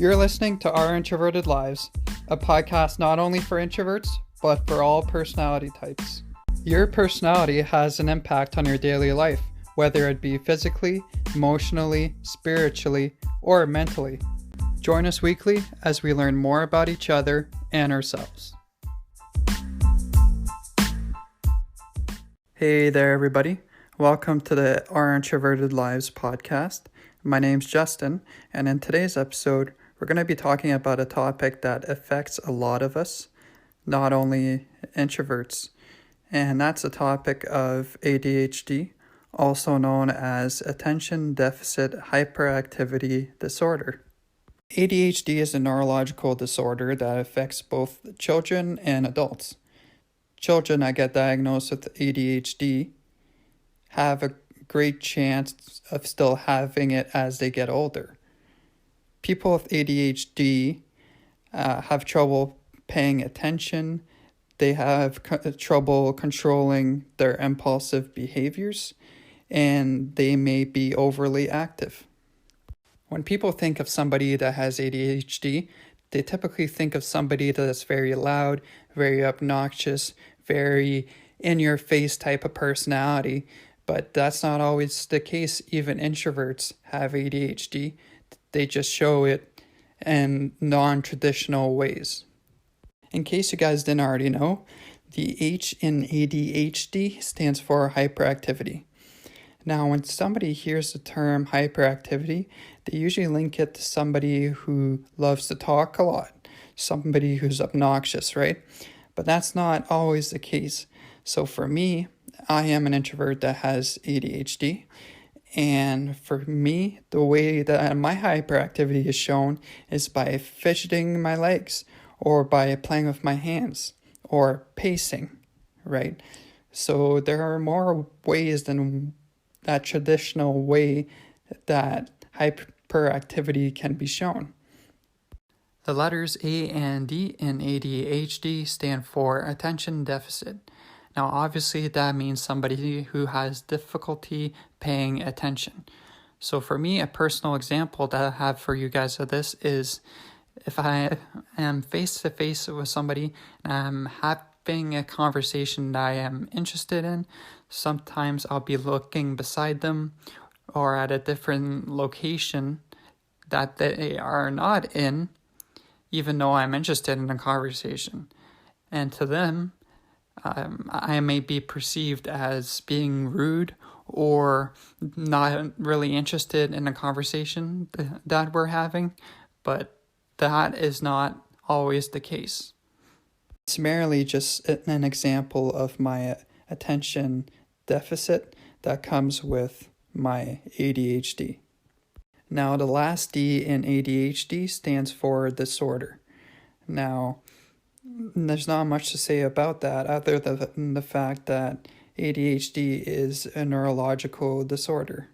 You're listening to Our Introverted Lives, a podcast not only for introverts, but for all personality types. Your personality has an impact on your daily life, whether it be physically, emotionally, spiritually, or mentally. Join us weekly as we learn more about each other and ourselves. Hey there, everybody. Welcome to the Our Introverted Lives podcast. My name's Justin, and in today's episode, we're going to be talking about a topic that affects a lot of us, not only introverts, and that's the topic of ADHD, also known as Attention Deficit Hyperactivity Disorder. ADHD is a neurological disorder that affects both children and adults. Children that get diagnosed with ADHD have a great chance of still having it as they get older. People with ADHD have trouble paying attention. They have trouble controlling their impulsive behaviors, and they may be overly active. When people think of somebody that has ADHD, they typically think of somebody that's very loud, very obnoxious, very in-your-face type of personality, but that's not always the case. Even introverts have ADHD. They just show it in non-traditional ways. In case you guys didn't already know, the H in ADHD stands for hyperactivity. Now, when somebody hears the term hyperactivity, they usually link it to somebody who loves to talk a lot, somebody who's obnoxious, right? But that's not always the case. So for me, I am an introvert that has ADHD. And for me, the way that my hyperactivity is shown is by fidgeting my legs, or by playing with my hands, or pacing, right? So there are more ways than that traditional way that hyperactivity can be shown. The letters A and D in ADHD stand for attention deficit. Now, obviously, that means somebody who has difficulty paying attention. So for me, a personal example that I have for you guys of this is if I am face-to-face with somebody and I'm having a conversation that I am interested in, sometimes I'll be looking beside them or at a different location that they are not in, even though I'm interested in the conversation. And to them, I may be perceived as being rude or not really interested in the conversation that we're having, but that is not always the case. It's merely just an example of my attention deficit that comes with my ADHD. Now, the last D in ADHD stands for disorder. Now, there's not much to say about that other than the fact that ADHD is a neurological disorder.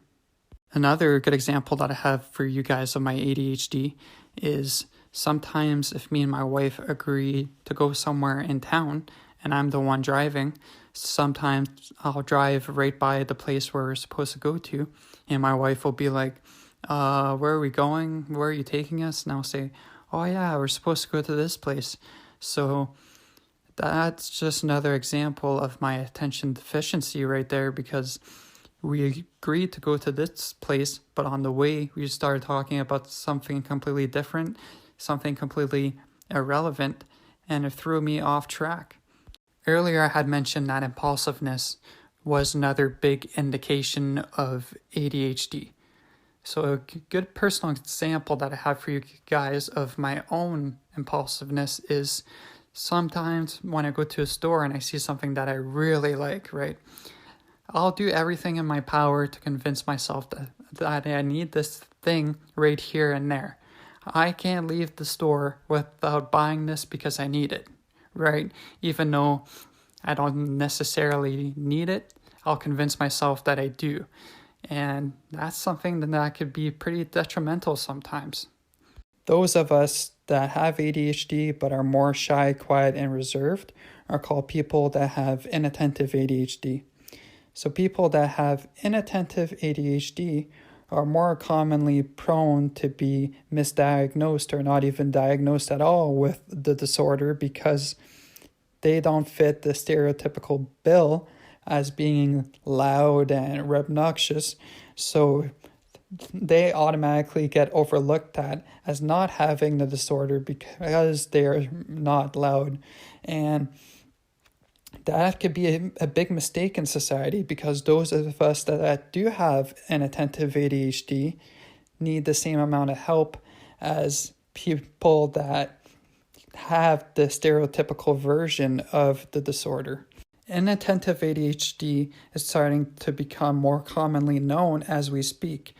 Another good example that I have for you guys of my ADHD is sometimes if me and my wife agree to go somewhere in town and I'm the one driving, sometimes I'll drive right by the place where we're supposed to go to, and my wife will be like, where are we going? Where are you taking us? And I'll say, oh yeah, we're supposed to go to this place. So that's just another example of my attention deficiency right there, because we agreed to go to this place, but on the way we started talking about something completely different, something completely irrelevant, and it threw me off track. Earlier I had mentioned that impulsiveness was another big indication of ADHD. So a good personal example that I have for you guys of my own impulsiveness is sometimes when I go to a store and I see something that I really like, right? I'll do everything in my power to convince myself that I need this thing right here and there. I can't leave the store without buying this because I need it, right? Even though I don't necessarily need it, I'll convince myself that I do. And that's something that could be pretty detrimental sometimes. Those of us that have ADHD but are more shy, quiet, and reserved are called people that have inattentive ADHD. So people that have inattentive ADHD are more commonly prone to be misdiagnosed or not even diagnosed at all with the disorder because they don't fit the stereotypical bill as being loud and obnoxious. So they automatically get overlooked at as not having the disorder because they're not loud. And that could be a big mistake in society, because those of us that do have inattentive ADHD need the same amount of help as people that have the stereotypical version of the disorder. Inattentive ADHD is starting to become more commonly known as we speak,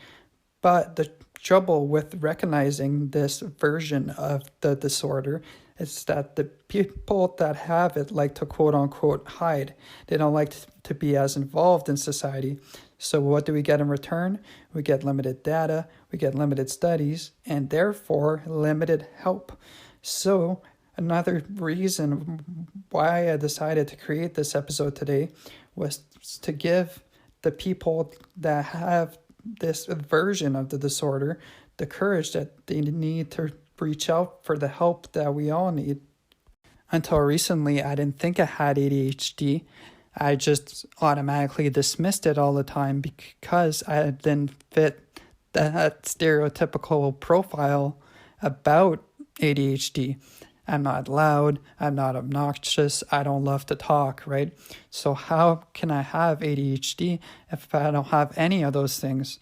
but the trouble with recognizing this version of the disorder is that the people that have it like to quote unquote hide. They don't like to be as involved in society. So what do we get in return? We get limited data, we get limited studies, and therefore limited help. So another reason why I decided to create this episode today was to give the people that have this version of the disorder the courage that they need to reach out for the help that we all need. Until recently, I didn't think I had ADHD. I just automatically dismissed it all the time because I didn't fit that stereotypical profile about ADHD. I'm not loud, I'm not obnoxious, I don't love to talk, right? So how can I have ADHD if I don't have any of those things?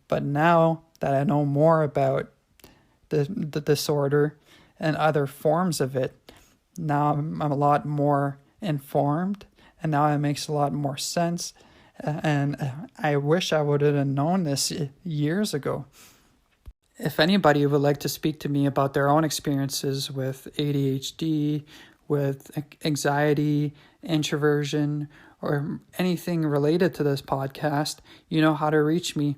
But now that I know more about the disorder and other forms of it, now I'm a lot more informed, and now it makes a lot more sense. And I wish I would have known this years ago. If anybody would like to speak to me about their own experiences with ADHD, with anxiety, introversion, or anything related to this podcast, you know how to reach me.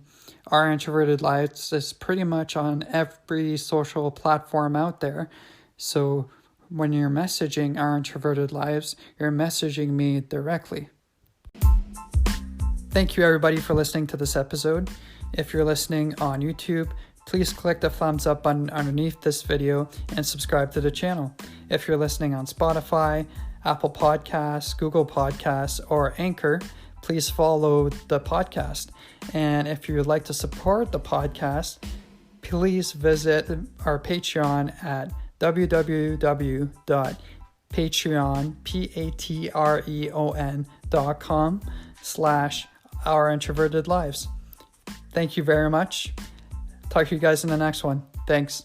Our Introverted Lives is pretty much on every social platform out there. So when you're messaging Our Introverted Lives, you're messaging me directly. Thank you everybody for listening to this episode. If you're listening on YouTube, please click the thumbs up button underneath this video and subscribe to the channel. If you're listening on Spotify, Apple Podcasts, Google Podcasts, or Anchor, please follow the podcast. And if you would like to support the podcast, please visit our Patreon at www.patreon.com/ourintrovertedlives. Thank you very much. Talk to you guys in the next one. Thanks.